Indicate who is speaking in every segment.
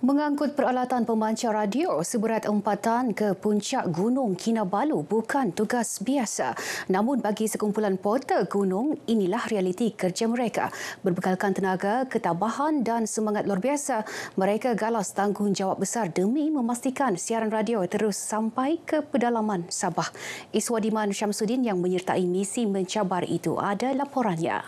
Speaker 1: Mengangkut peralatan pemancar radio seberat 4 tan ke puncak Gunung Kinabalu bukan tugas biasa. Namun bagi sekumpulan porter gunung, inilah realiti kerja mereka. Berbekalkan tenaga, ketabahan dan semangat luar biasa, mereka galas tanggungjawab besar demi memastikan siaran radio terus sampai ke pedalaman Sabah. Iswadiman Syamsuddin yang menyertai misi mencabar itu ada laporannya.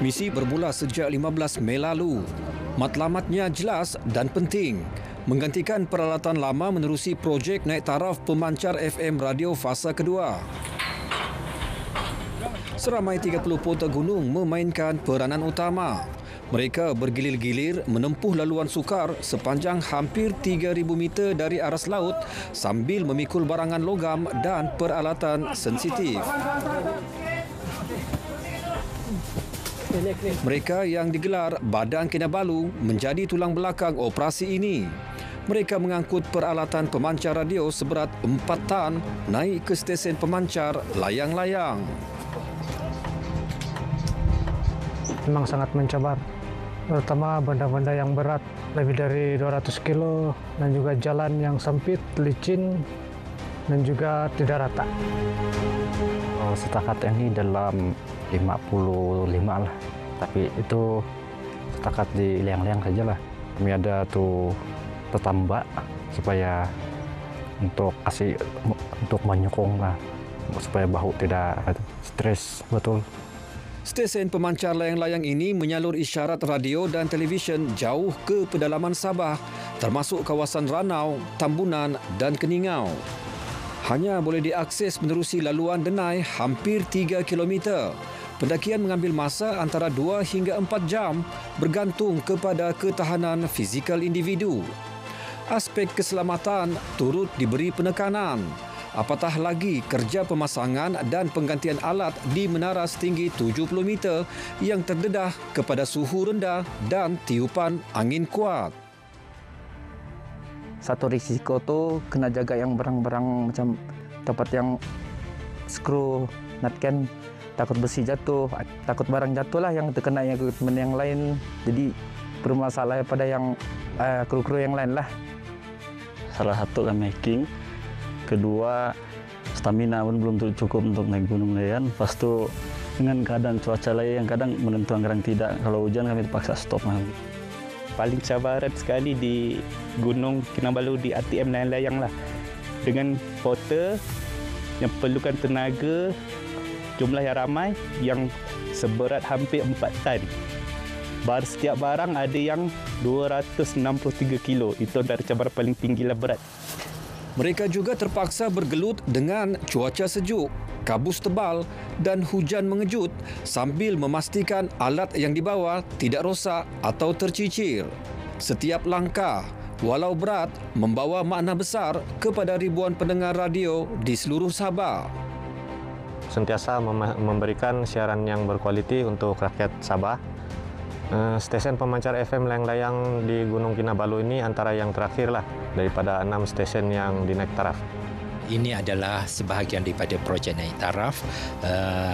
Speaker 2: Misi bermula sejak 15 Mei lalu. Matlamatnya jelas dan penting. Menggantikan peralatan lama menerusi projek naik taraf pemancar FM radio fasa kedua. Seramai 30 porter gunung memainkan peranan utama. Mereka bergilir-gilir menempuh laluan sukar sepanjang hampir 3,000 meter dari aras laut sambil memikul barangan logam dan peralatan sensitif. Mereka yang digelar Badan Kinabalu menjadi tulang belakang operasi ini. Mereka mengangkut peralatan pemancar radio seberat 4 tan naik ke stesen pemancar layang-layang.
Speaker 3: Memang sangat mencabar, terutama benda-benda yang berat, lebih dari 200 kilo, dan juga jalan yang sempit, licin, dan juga tidak rata.
Speaker 4: Setakat ini dalam 55 lah, tapi itu setakat di liang-liang saja lah. Kami ada tuh tetambak supaya untuk menyokong lah, supaya bahu tidak stres betul.
Speaker 2: Stesen pemancar layang-layang ini menyalur isyarat radio dan televisyen jauh ke pedalaman Sabah, termasuk kawasan Ranau, Tambunan dan Keningau. Hanya boleh diakses menerusi laluan denai hampir 3 km. Pendakian mengambil masa antara 2 hingga 4 jam bergantung kepada ketahanan fizikal individu. Aspek keselamatan turut diberi penekanan. Apatah lagi kerja pemasangan dan penggantian alat di menara setinggi 70 meter yang terdedah kepada suhu rendah dan tiupan angin kuat.
Speaker 4: Satu risiko tu kena jaga yang barang-barang macam tempat yang skru, nutcan, takut besi jatuh, takut barang jatuh lah yang terkena equipment yang lain. Jadi bermasalah pada yang kru-kru yang lain lah.
Speaker 5: Salah satu kan hiking, kedua stamina pun belum cukup untuk naik gunung Layan. Lepas tu dengan keadaan cuaca lain yang kadang menentukan kadang tidak. Kalau hujan kami terpaksa stop.
Speaker 6: Paling cabaran sekali di Gunung Kinabalu di RTM layang-layang lah. Dengan porter yang perlukan tenaga, jumlah yang ramai yang seberat hampir 4 tan. Setiap barang ada yang 263 kilo. Itu dari cabaran paling tinggi lah berat.
Speaker 2: Mereka juga terpaksa bergelut dengan cuaca sejuk, kabus tebal dan hujan mengejut sambil memastikan alat yang dibawa tidak rosak atau tercicir. Setiap langkah, walau berat, membawa makna besar kepada ribuan pendengar radio di seluruh Sabah.
Speaker 7: Sentiasa memberikan siaran yang berkualiti untuk rakyat Sabah. Stesen pemancar FM layang-layang di Gunung Kinabalu ini antara yang terakhir lah daripada 6 stesen yang dinaik taraf.
Speaker 8: Ini adalah sebahagian daripada projek naik taraf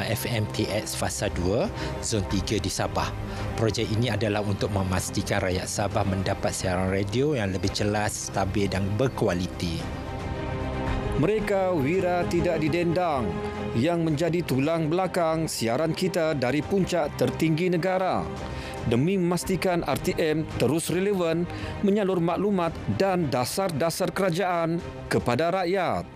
Speaker 8: FMTX Fasa 2 Zon 3 di Sabah. Projek ini adalah untuk memastikan rakyat Sabah mendapat siaran radio yang lebih jelas, stabil dan berkualiti.
Speaker 2: Mereka wira tidak didendang yang menjadi tulang belakang siaran kita dari puncak tertinggi negara demi memastikan RTM terus relevan menyalur maklumat dan dasar-dasar kerajaan kepada rakyat.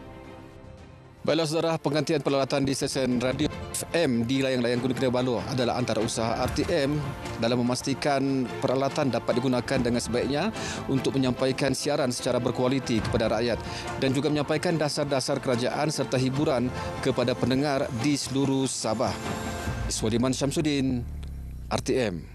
Speaker 2: Baiklah saudara, penggantian peralatan di stesen radio FM di layang-layang Gunung Kinabalu adalah antara usaha RTM dalam memastikan peralatan dapat digunakan dengan sebaiknya untuk menyampaikan siaran secara berkualiti kepada rakyat dan juga menyampaikan dasar-dasar kerajaan serta hiburan kepada pendengar di seluruh Sabah. Iswadiman Syamsuddin, RTM.